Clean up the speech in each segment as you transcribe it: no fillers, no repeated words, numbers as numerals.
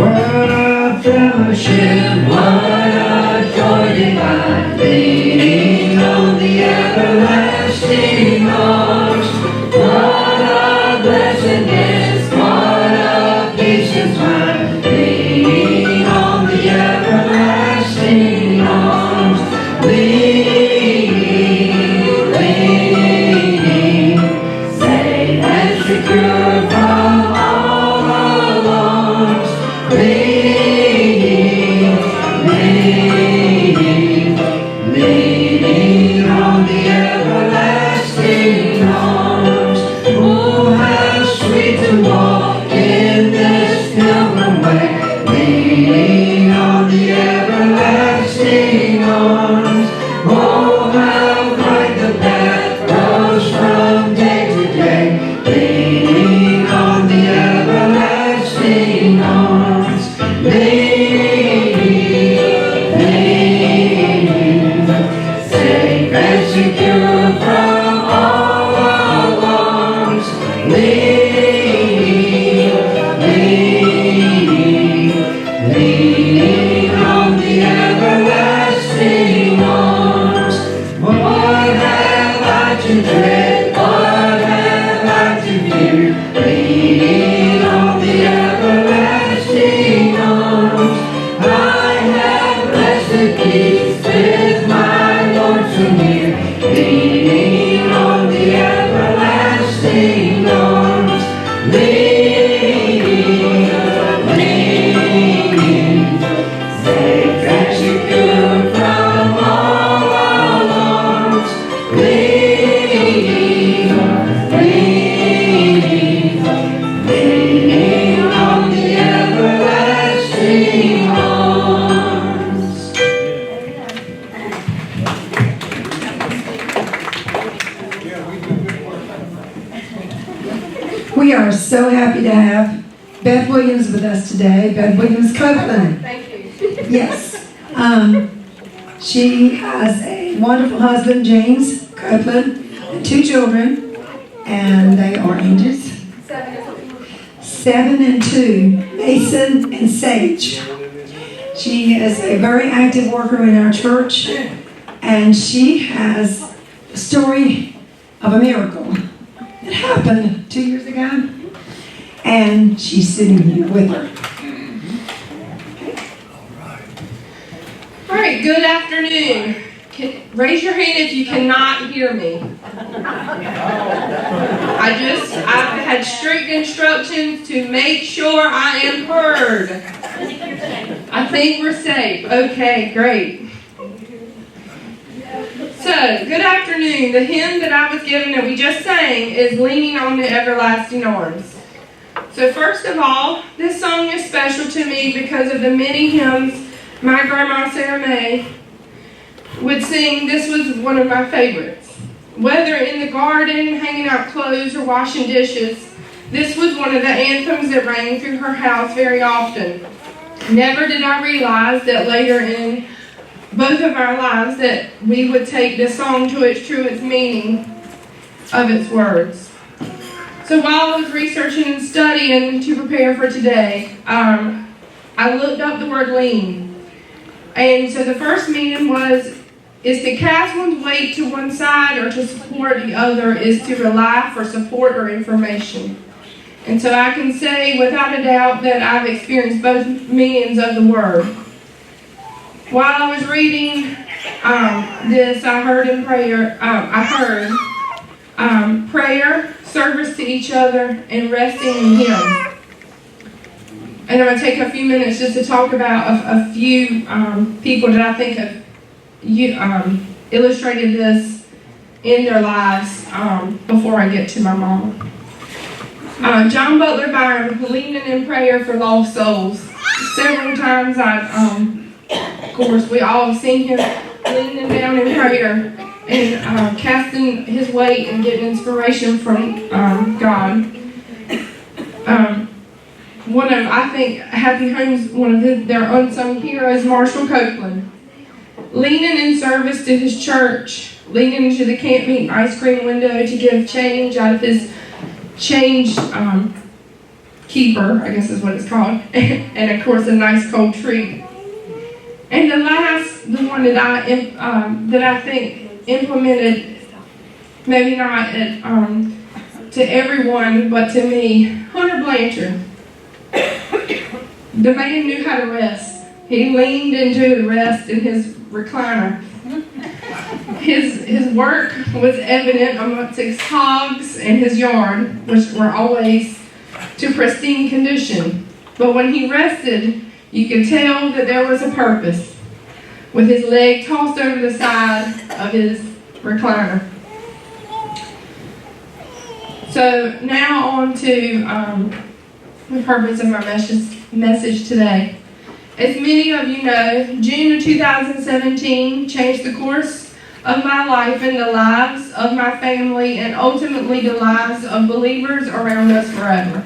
a fellowship, what a joy divine, leaning on the everlasting arms. What a blessedness, what a peace is mine, leaning on the everlasting arms. Leaning, safe and secure from all alarms. Leaning on the everlasting arms. Oh, how sweet to walk in this pilgrim way, leaning on the everlasting arms. Oh, how bright the path grows from day to day, leaning on the everlasting arms. Leaning, safe and secure from all alarms. Leaning on the everlasting arms. What have I to dread? What have I to fear? Leaning on the everlasting arms. I have blessed peace with my Lord so near, leaning on the everlasting arms. Leaning, safe and secure from all alarms. Leaning on the everlasting arms. We are so happy to have Beth Williams with us today. Beth Williams Copeland. Thank you. Yes. She has a wonderful husband, James Copeland, and 2 children, and they are ages 7 and 2, Mason and Sage. She is a very active worker in our church, and she has a story of a miracle that happened 2 years ago, and she's sitting here with her. All right, good afternoon. Raise your hand if you cannot hear me. I've had strict instructions to make sure I am heard. I think we're safe. Okay, great. So, good afternoon. The hymn that I was given that we just sang is Leaning on the Everlasting Arms. So first of all, this song is special to me because of the many hymns my grandma Sarah May would sing. This was one of my favorites. Whether in the garden, hanging out clothes, or washing dishes, this was one of the anthems that rang through her house very often. Never did I realize that later in both of our lives that we would take this song to its truest meaning of its words. So while I was researching and studying to prepare for today, I looked up the word lean. And so the first meaning is to cast one's weight to one side or to support the other, is to rely for support or information. And so I can say without a doubt that I've experienced both meanings of the word. While I was reading this, I heard in prayer, prayer, service to each other, and resting in Him. And I'm going to take a few minutes just to talk about a few people that I think have illustrated this in their lives before I get to my mama. John Butler Byron, leaning in prayer for lost souls. Several times of course, we all have seen him leaning down in prayer and casting his weight and getting inspiration from God. I think Happy Home's one of their unsung heroes, Marshall Copeland. Leaning in service to his church, leaning into the camp meet and ice cream window to give change out of his change keeper, I guess is what it's called, and of course a nice cold treat. And the one that I think implemented, maybe not to everyone, but to me, Hunter Blanchard. The man knew how to rest. He leaned into the rest in his recliner. His work was evident amongst his hogs and his yard, which were always to pristine condition. But when he rested, you could tell that there was a purpose, with his leg tossed over the side of his recliner. So now on to the purpose of my message today. As many of you know, June of 2017 changed the course of my life and the lives of my family and ultimately the lives of believers around us forever.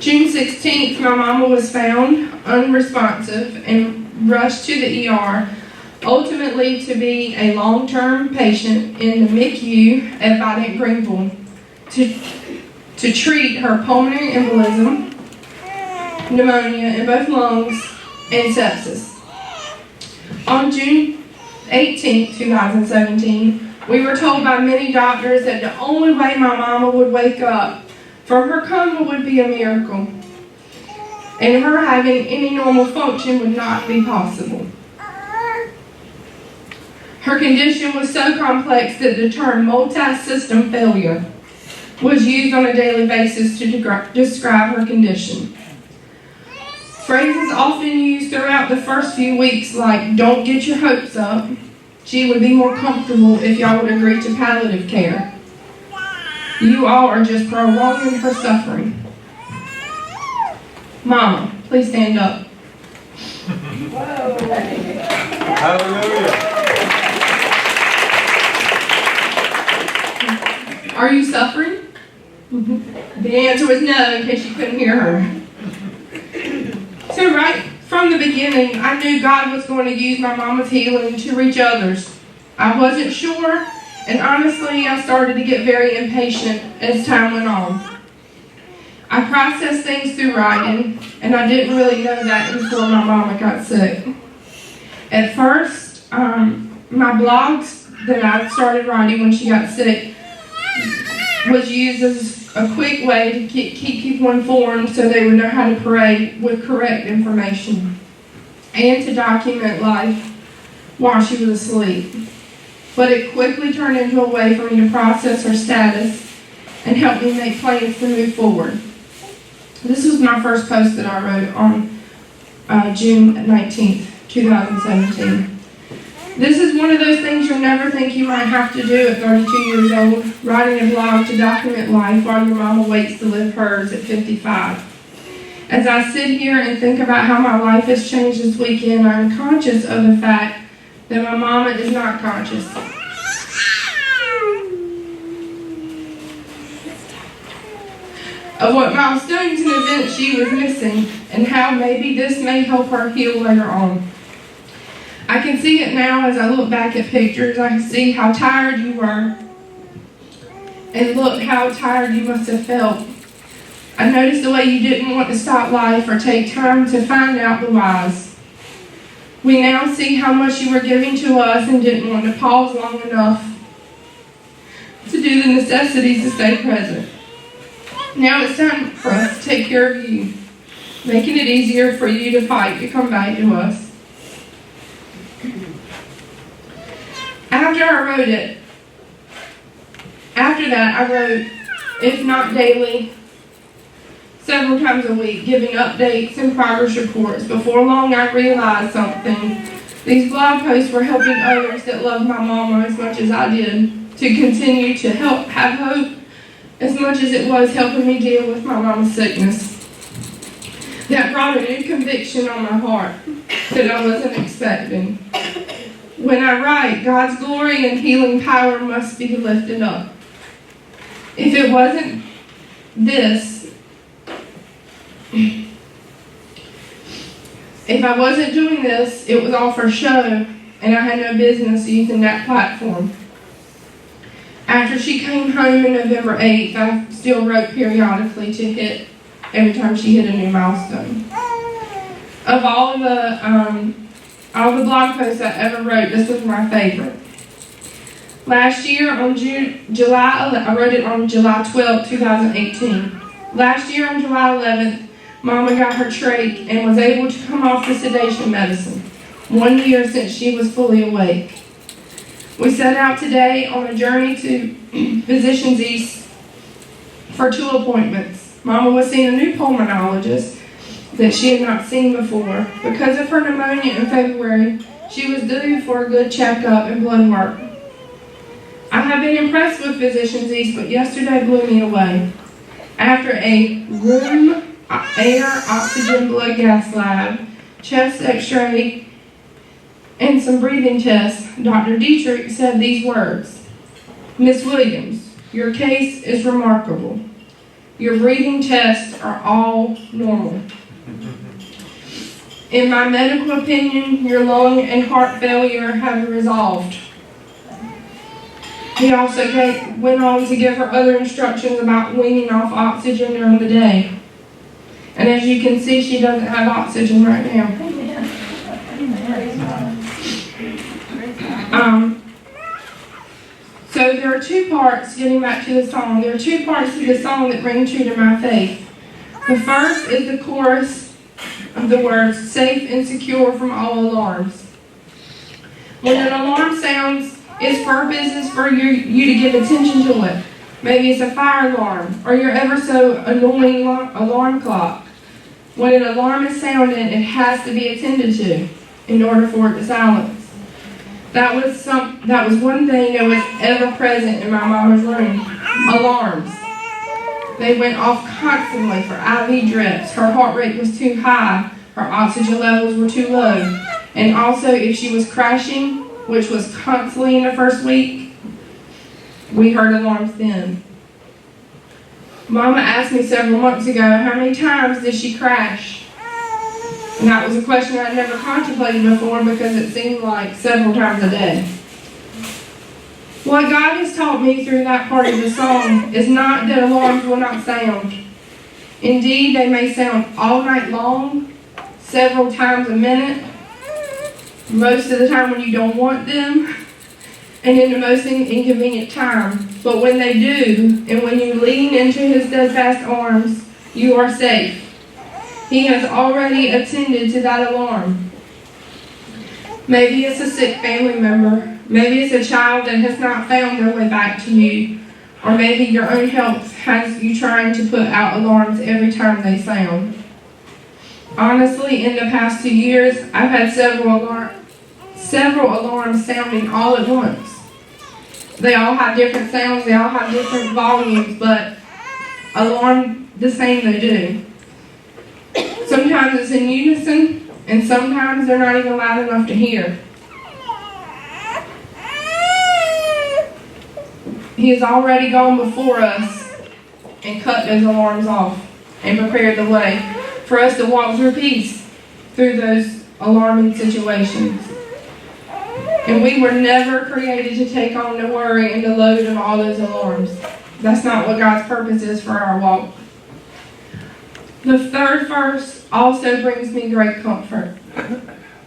June 16th, my mama was found unresponsive and rushed to the ER, ultimately to be a long-term patient in the MICU at Vidant Greenville to treat her pulmonary embolism, pneumonia in both lungs, and sepsis. On June 18, 2017, we were told by many doctors that the only way my mama would wake up from her coma would be a miracle, and her having any normal function would not be possible. Her condition was so complex that the term multi-system failure was used on a daily basis to describe her condition. Phrases often used throughout the first few weeks like, "Don't get your hopes up. She would be more comfortable if y'all would agree to palliative care. You all are just prolonging her suffering." Mama, please stand up. Hallelujah. Are you suffering? The answer was no, in case you couldn't hear her. So right from the beginning, I knew God was going to use my mama's healing to reach others. I wasn't sure, and honestly, I started to get very impatient as time went on. I processed things through writing, and I didn't really know that before my mama got sick. At first, my blogs that I started writing when she got sick was used as a quick way to keep people informed so they would know how to pray with correct information and to document life while she was asleep. But it quickly turned into a way for me to process her status and help me make plans to move forward. This was my first post that I wrote on June 19th, 2017. This is one of those things you'll never think you might have to do at 32 years old, writing a blog to document life while your mama waits to live hers at 55. As I sit here and think about how my life has changed this weekend, I'm conscious of the fact that my mama is not conscious. Of what milestones and events she was missing, and how maybe this may help her heal later on. I can see it now as I look back at pictures. I can see how tired you were. And look how tired you must have felt. I noticed the way you didn't want to stop life or take time to find out the whys. We now see how much you were giving to us and didn't want to pause long enough to do the necessities to stay present. Now it's time for us to take care of you, making it easier for you to fight to come back to us. After that, I wrote, if not daily, several times a week, giving updates and progress reports. Before long, I realized something. These blog posts were helping others that loved my mama as much as I did to continue to have hope as much as it was helping me deal with my mama's sickness. That brought a new conviction on my heart that I wasn't expecting. When I write, God's glory and healing power must be lifted up. If it wasn't this, if I wasn't doing this, it was all for show, and I had no business using that platform. After she came home on November 8th, I still wrote periodically to hit every time she hit a new milestone. Of all the blog posts I ever wrote, this was my favorite. Last year on I wrote it on July 12, 2018. Last year on July 11th, Mama got her trach and was able to come off the sedation medicine, 1 year since she was fully awake. We set out today on a journey to Physicians East for 2 appointments. Mama was seeing a new pulmonologist that she had not seen before. Because of her pneumonia in February, she was due for a good checkup and blood work. I have been impressed with Physicians East, but yesterday blew me away. After a room air oxygen blood gas lab, chest x-ray, and some breathing tests, Dr. Dietrich said these words: "Miss Williams, your case is remarkable. Your breathing tests are all normal. In my medical opinion, your lung and heart failure have resolved." He also went on to give her other instructions about weaning off oxygen during the day. And as you can see, she doesn't have oxygen right now. So there are 2 parts, getting back to the song, there are 2 parts to the song that ring true to my faith. The first is the chorus of the words, "safe and secure from all alarms." When an alarm sounds, its purpose is for you to give attention to it. Maybe it's a fire alarm, or your ever so annoying alarm clock. When an alarm is sounding, it has to be attended to in order for it to silence. That was one thing that was ever present in my mama's room. Alarms. They went off constantly for IV drips. Her heart rate was too high. Her oxygen levels were too low. And also, if she was crashing, which was constantly in the first week, we heard alarms then. Mama asked me several months ago, how many times did she crash? And that was a question I'd never contemplated before because it seemed like several times a day. What God has taught me through that part of the song is not that alarms will not sound. Indeed, they may sound all night long, several times a minute, most of the time when you don't want them, and in the most inconvenient time. But when they do, and when you lean into His steadfast arms, you are safe. He has already attended to that alarm. Maybe it's a sick family member. Maybe it's a child that has not found their way back to you. Or maybe your own health has you trying to put out alarms every time they sound. Honestly, in the past 2 years, I've had several alarms sounding all at once. They all have different sounds, they all have different volumes, but alarm the same they do. Sometimes it's in unison, and sometimes they're not even loud enough to hear. He has already gone before us and cut those alarms off and prepared the way for us to walk through peace through those alarming situations. And we were never created to take on the worry and the load of all those alarms. That's not what God's purpose is for our walk. The third verse also brings me great comfort.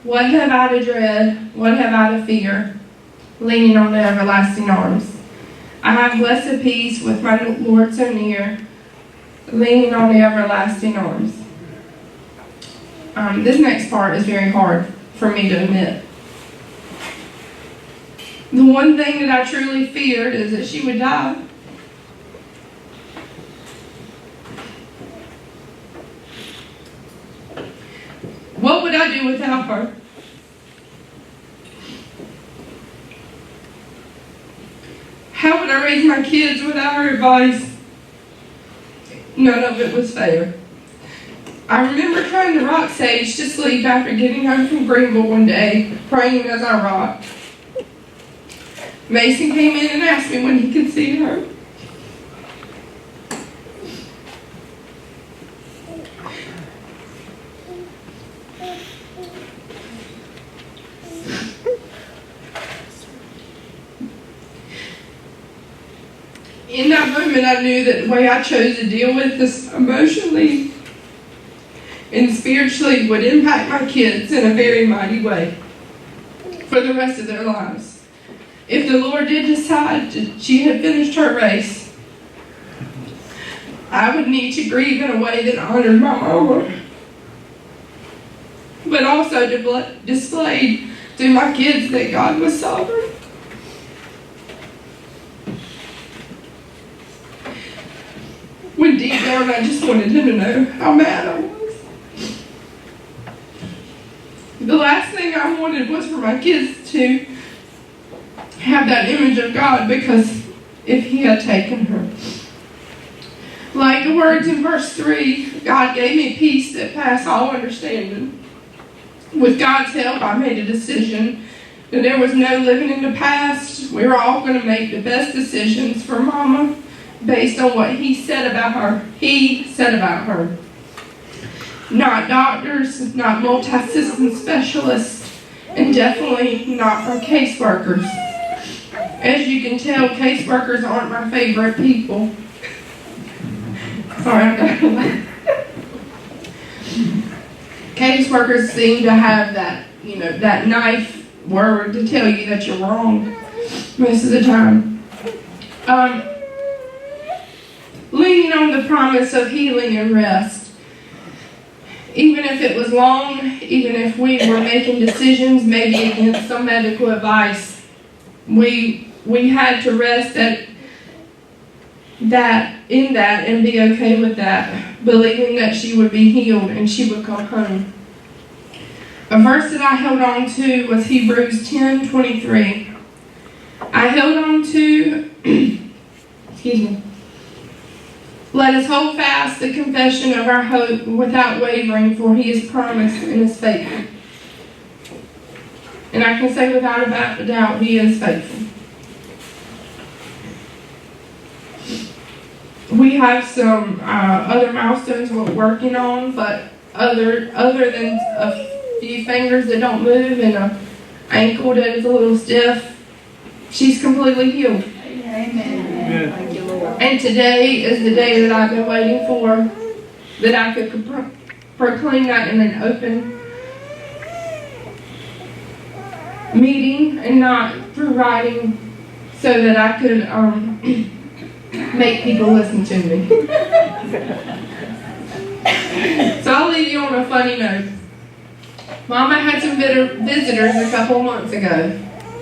What have I to dread? What have I to fear? Leaning on the everlasting arms. I have blessed peace with my Lord so near, leaning on the everlasting arms. This next part is very hard for me to admit. The one thing that I truly feared is that she would die. What would I do without her? How would I raise my kids without her advice? None of it was fair. I remember trying to rock Sage to sleep after getting home from Greenville one day, praying as I rocked. Mason came in and asked me when he could see her. In that moment, I knew that the way I chose to deal with this emotionally and spiritually would impact my kids in a very mighty way for the rest of their lives. If the Lord did decide that she had finished her race, I would need to grieve in a way that honored my mama, but also displayed through my kids that God was sovereign. When deep down I just wanted him to know how mad I was. The last thing I wanted was for my kids to have that image of God, because if he had taken her. Like the words in verse 3, God gave me peace that passed all understanding. With God's help, I made a decision that there was no living in the past. We were all going to make the best decisions for Mama based on what he said about her. He said about her. Not doctors, not multi-system specialists, and definitely not from caseworkers. As you can tell, caseworkers aren't my favorite people. Sorry, I'm going to laugh. Caseworkers seem to have that, that knife word to tell you that you're wrong most of the time. Leaning on the promise of healing and rest. Even if it was long, even if we were making decisions maybe against some medical advice, we had to rest in that and be okay with that, believing that she would be healed and she would come home. A verse that I held on to was Hebrews 10:23. I held on to, let us hold fast the confession of our hope without wavering, for he is promised and is faithful. And I can say without a doubt, he is faithful. We have some other milestones we're working on, but other than a few fingers that don't move and an ankle that is a little stiff, she's completely healed. Amen. Thank you, Lord. And today is the day that I've been waiting for, that I could proclaim that in an open meeting and not through writing, so that I could make people listen to me. So I'll leave you on a funny note. Mama had some visitors a couple months ago.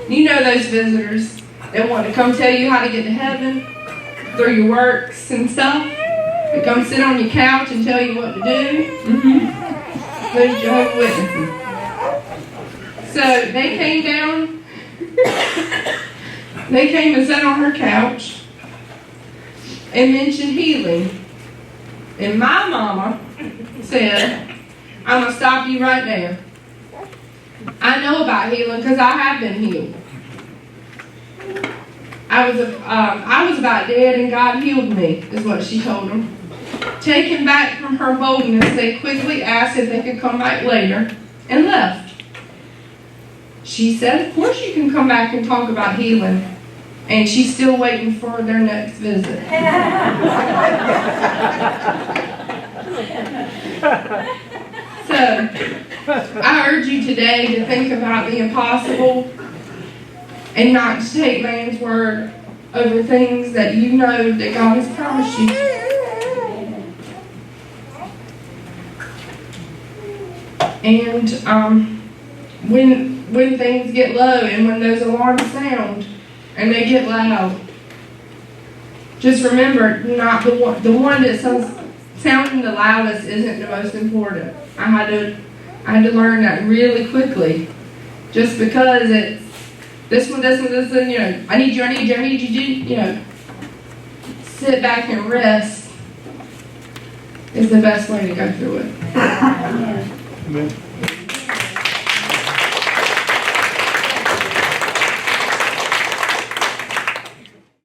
You know those visitors that want to come tell you how to get to heaven through your works and stuff. They come sit on your couch and tell you what to do. Those Jehovah's Witnesses. So they came down. They came and sat on her couch and mentioned healing. And my mama said, I'm going to stop you right there. I know about healing because I have been healed. I was about dead and God healed me, is what she told them. Taken back from her boldness, they quickly asked if they could come back later and left. She said, of course you can come back and talk about healing. And she's still waiting for their next visit. So, I urge you today to think about the impossible and not to take man's word over things that you know that God has promised you. And when things get low and when those alarms sound and they get loud, just remember, not the one that sounding the loudest isn't the most important. I had to learn that really quickly. Just because it's this one, I need you, sit back and rest is the best way to go through it. Amen. Amen.